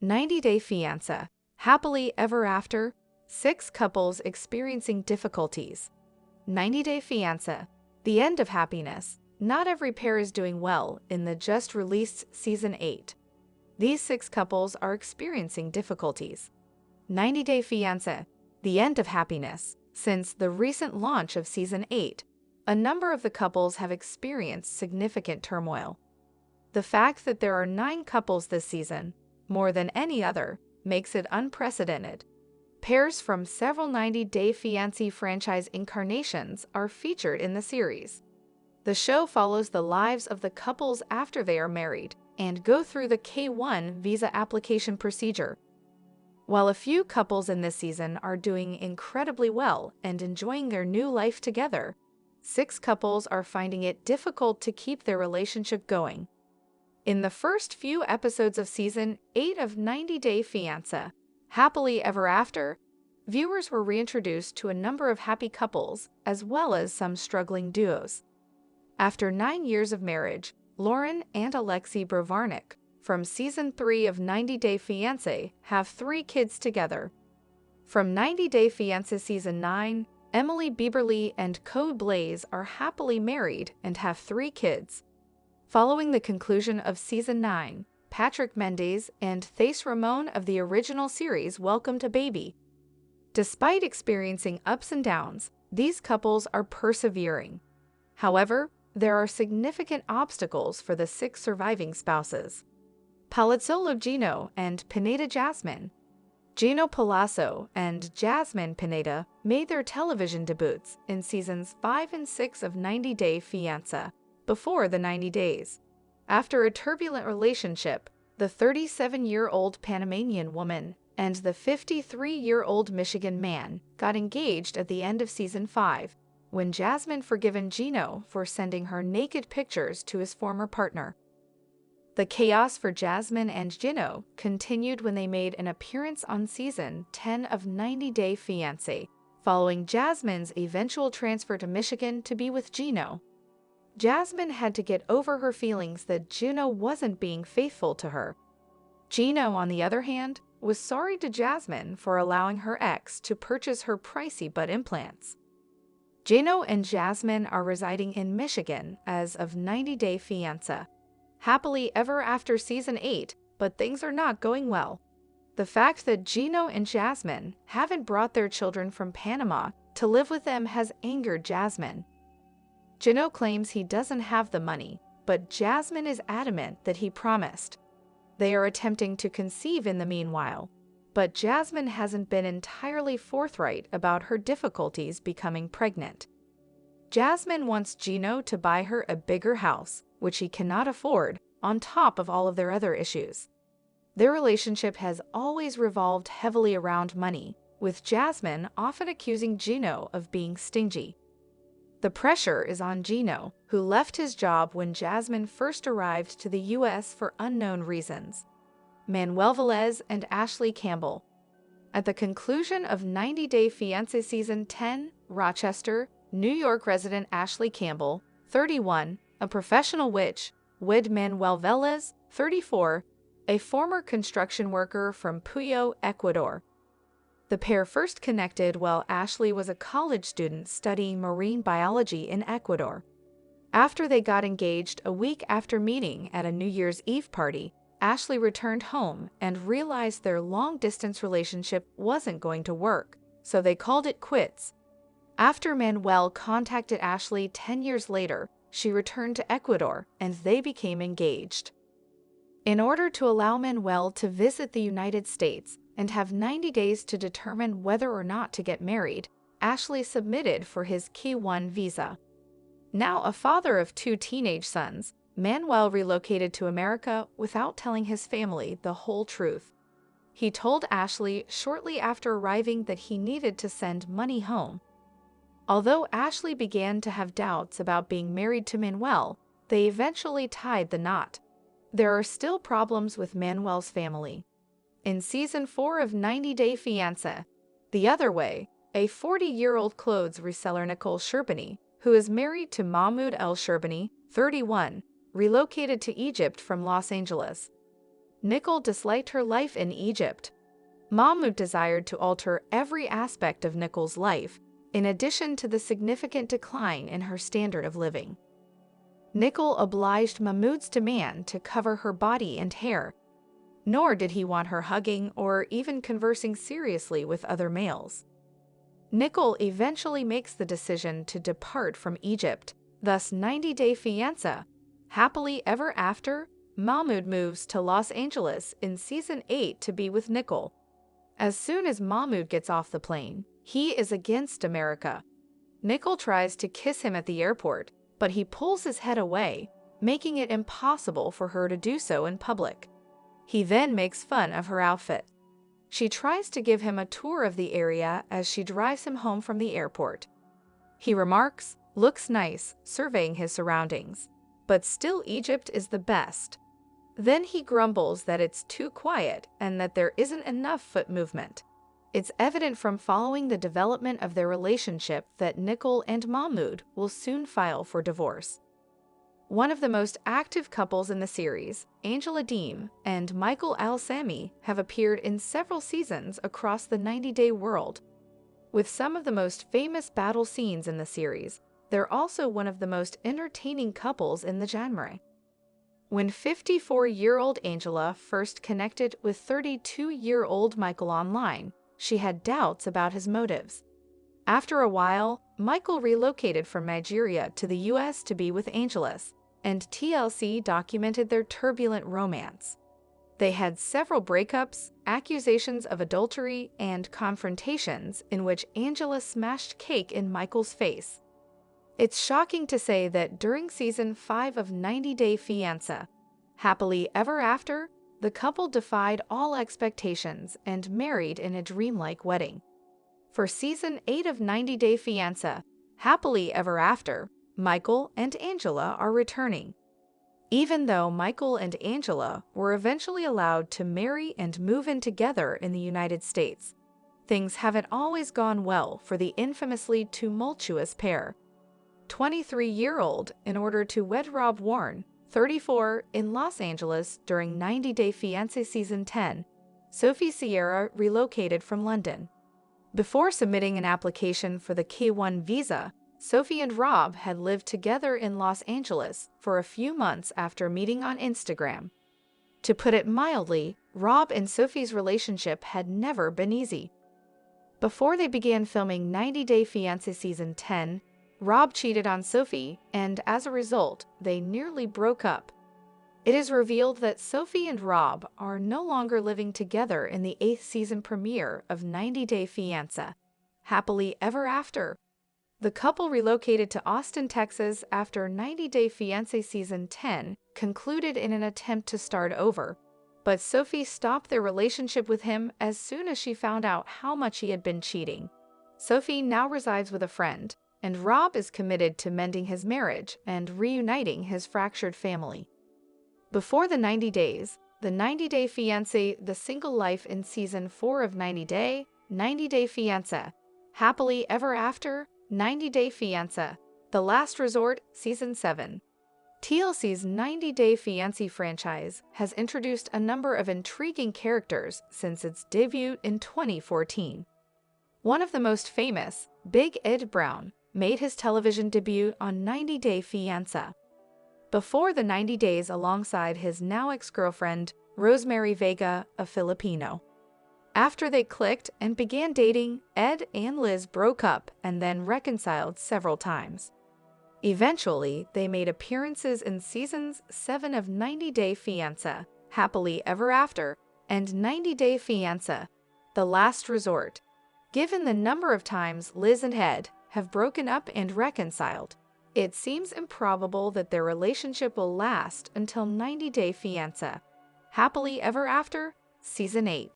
90-Day Fiancé, Happily Ever After, 6 couples experiencing difficulties. 90-Day Fiancé, the end of happiness. Not every pair is doing well in the just-released Season 8. These 6 couples are experiencing difficulties. 90-Day Fiancé, the end of happiness. Since the recent launch of Season 8, a number of the couples have experienced significant turmoil. The fact that there are 9 couples this season, more than any other, makes it unprecedented. Pairs from several 90-Day Fiancé franchise incarnations are featured in the series. The show follows the lives of the couples after they are married and go through the K-1 visa application procedure. While a few couples in this season are doing incredibly well and enjoying their new life together, 6 couples are finding it difficult to keep their relationship going. In the first few episodes of Season 8 of 90-Day Fiancé, Happily Ever After, viewers were reintroduced to a number of happy couples as well as some struggling duos. After 9 years of marriage, Lauren and Alexei Bravarnik from Season 3 of 90-Day Fiancé have 3 kids together. From 90-Day Fiancé Season 9, Emily Bieberly and Code Blaze are happily married and have 3 kids. Following the conclusion of Season 9, Patrick Mendes and Thaís Ramon of the original series welcomed a baby. Despite experiencing ups and downs, these couples are persevering. However, there are significant obstacles for the 6 surviving spouses. Palazzolo Gino and Jasmine. Gino Palazzo and Jasmine Pineda made their television debuts in Seasons 5 and 6 of 90-Day Fiancé, before the 90 days. After a turbulent relationship, the 37-year-old Panamanian woman and the 53-year-old Michigan man got engaged at the end of Season 5, when Jasmine forgiven Gino for sending her naked pictures to his former partner. The chaos for Jasmine and Gino continued when they made an appearance on Season 10 of 90-Day Fiancé, following Jasmine's eventual transfer to Michigan to be with Gino. Jasmine had to get over her feelings that Gino wasn't being faithful to her. Gino, on the other hand, was sorry to Jasmine for allowing her ex to purchase her pricey butt implants. Gino and Jasmine are residing in Michigan as of 90-Day Fiancé, Happily Ever After Season 8, but things are not going well. The fact that Gino and Jasmine haven't brought their children from Panama to live with them has angered Jasmine. Gino claims he doesn't have the money, but Jasmine is adamant that he promised. They are attempting to conceive in the meanwhile, but Jasmine hasn't been entirely forthright about her difficulties becoming pregnant. Jasmine wants Gino to buy her a bigger house, which he cannot afford, on top of all of their other issues. Their relationship has always revolved heavily around money, with Jasmine often accusing Gino of being stingy. The pressure is on Gino, who left his job when Jasmine first arrived to the U.S. for unknown reasons. Manuel and Ashley Campbell. At the conclusion of 90-Day Fiancé Season 10, Rochester, New York resident Ashley Campbell, 31, a professional witch, with Manuel, 34, a former construction worker from Puyo, Ecuador. The pair first connected while Ashley was a college student studying marine biology in Ecuador. After they got engaged a week after meeting at a New Year's Eve party, Ashley returned home and realized their long-distance relationship wasn't going to work, so they called it quits. After Manuel contacted Ashley 10 years later, she returned to Ecuador and they became engaged. In order to allow Manuel to visit the United States and have 90 days to determine whether or not to get married, Ashley submitted for his K-1 visa. Now a father of 2 teenage sons, Manuel relocated to America without telling his family the whole truth. He told Ashley shortly after arriving that he needed to send money home. Although Ashley began to have doubts about being married to Manuel, they eventually tied the knot. There are still problems with Manuel's family. In Season 4 of 90-Day Fiancé, The Other Way, a 40-year-old clothes reseller Nicole Sherbany, who is married to Mahmoud El Sherbany, 31, relocated to Egypt from Los Angeles. Nicole disliked her life in Egypt. Mahmoud desired to alter every aspect of Nicole's life, in addition to the significant decline in her standard of living. Nicole obliged Mahmoud's demand to cover her body and hair, nor did he want her hugging or even conversing seriously with other males. Nicole eventually makes the decision to depart from Egypt, thus 90 Day Fiancé. Happily Ever After, Mahmoud moves to Los Angeles in Season 8 to be with Nicole. As soon as Mahmoud gets off the plane, he is against America. Nicole tries to kiss him at the airport, but he pulls his head away, making it impossible for her to do so in public. He then makes fun of her outfit. She tries to give him a tour of the area as she drives him home from the airport. He remarks, "Looks nice," surveying his surroundings, but still Egypt is the best. Then he grumbles that it's too quiet and that there isn't enough foot movement. It's evident from following the development of their relationship that Nicole and Mahmoud will soon file for divorce. One of the most active couples in the series, Angela Deem and Michael Al-Sami, have appeared in several seasons across the 90-day world. With some of the most famous battle scenes in the series, they're also one of the most entertaining couples in the genre. When 54-year-old Angela first connected with 32-year-old Michael online, she had doubts about his motives. After a while, Michael relocated from Nigeria to the US to be with Angela, and TLC documented their turbulent romance. They had several breakups, accusations of adultery, and confrontations in which Angela smashed cake in Michael's face. It's shocking to say that during Season 5 of 90 Day Fiancé, Happily Ever After, the couple defied all expectations and married in a dreamlike wedding. For Season 8 of 90 Day Fiancé, Happily Ever After, Michael and Angela are returning. Even though Michael and Angela were eventually allowed to marry and move in together in the United States, things haven't always gone well for the infamously tumultuous pair. 23-year-old in order to wed Rob Warren, 34, in Los Angeles during 90 Day Fiancé Season 10, Sophie Sierra relocated from London. Before submitting an application for the K-1 visa, Sophie and Rob had lived together in Los Angeles for a few months after meeting on Instagram. To put it mildly, Rob and Sophie's relationship had never been easy. Before they began filming 90 Day Fiancé Season 10, Rob cheated on Sophie, and as a result, they nearly broke up. It is revealed that Sophie and Rob are no longer living together in the 8th season premiere of 90 Day Fiancé, Happily Ever After. The couple relocated to Austin, Texas after 90 Day Fiancé Season 10 concluded in an attempt to start over, but Sophie stopped their relationship with him as soon as she found out how much he had been cheating. Sophie now resides with a friend, and Rob is committed to mending his marriage and reuniting his fractured family. Before the 90 days, the 90 Day Fiancé, the single life in Season 4 of 90 Day Fiancé, Happily Ever After, 90 Day Fiancé, The Last Resort, Season 7. TLC's 90 Day Fiancé franchise has introduced a number of intriguing characters since its debut in 2014. One of the most famous, Big Ed Brown, made his television debut on 90 Day Fiancé. Before the 90 days alongside his now ex-girlfriend, Rosemary Vega, a Filipino. After they clicked and began dating, Ed and Liz broke up and then reconciled several times. Eventually, they made appearances in Seasons 7 of 90 Day Fiancé, Happily Ever After, and 90 Day Fiancé, The Last Resort. Given the number of times Liz and Ed have broken up and reconciled, it seems improbable that their relationship will last until 90 Day Fiancé, Happily Ever After, Season 8.